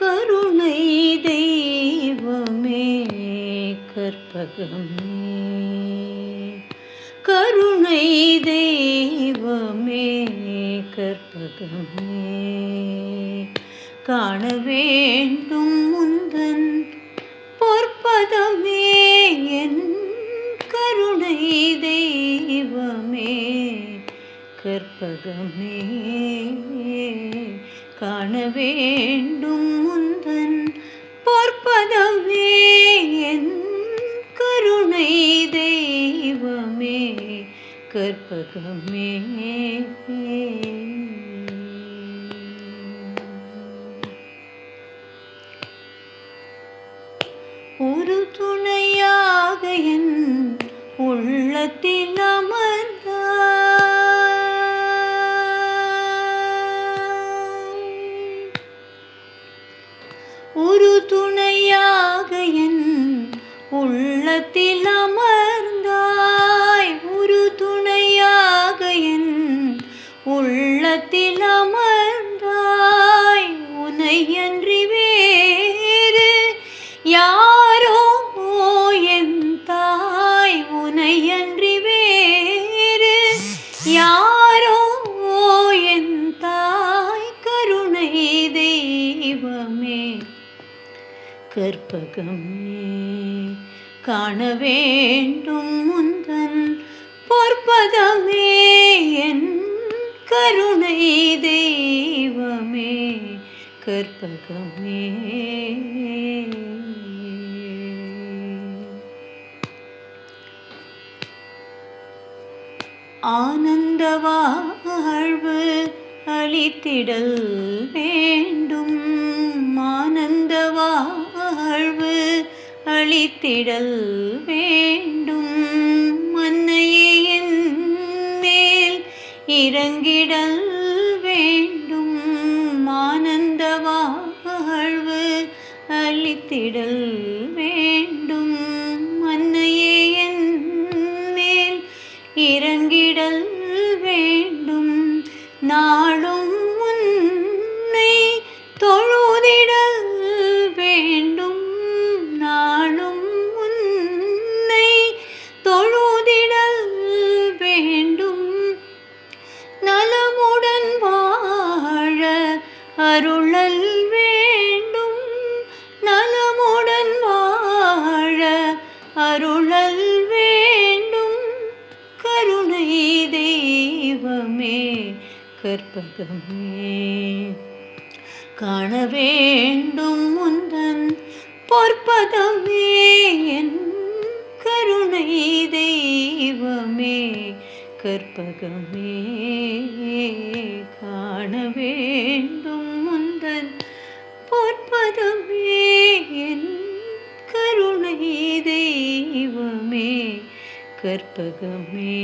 கருணை தெய்வமே கற்பகமே, கருணை தெய்வமே கற்பகமே, காண வேண்டும் முந்தன் பொற்பதமே என் கருணை தெய்வமே கற்பகமே, காண வேண்டும் முந்தன் பொற்பதமே என் கருணை தெய்வமே கற்பகமே. ஒரு துணையாக என் உள்ளத்தில் ஒரு துணையாக என் உள்ளத்தில் அமர்ந்தாய், ஒரு துணையாக என் உள்ளத்தில் அமர்ந்தாய், உனையன்றி வேறு யாரோ என் தாய், உனையன்றி வேறு யாரோ என் தாய், கருணை தெய்வமே கற்பகமே, காண வேண்டும் முந்தன் பொற்பதமே என் கருணை தெய்வமே கற்பகமே. ஆனந்த வாழ்வு அளித்திடல் வேண்டும், ஆனந்த வாழ்வு அளித்திடல் வேண்டும், மன்னையே என் மேல் இறங்கிடல் வேண்டும், ஆனந்த வாழ்வு அளித்திடல் வேண்டும், மன்னையே என் மேல் இறங்கிடல் வேண்டும், நாளும் உன்னை தொழுதிடல் வேண்டும், நாளும் உன்னை தொழுதிடல் வேண்டும், நலமுடன் வாழ அருளல் வேண்டும், நலமுடன் வாழ அருளல் வேண்டும், கருணை தெய்வமே கற்பகமே, காண வேண்டும் முந்தன் பொற்பதமே என் கருணை தெய்வமே கற்பகமே, காண வேண்டும் முந்தன் பொற்பதமே என் கருணை தெய்வமே கற்பகமே.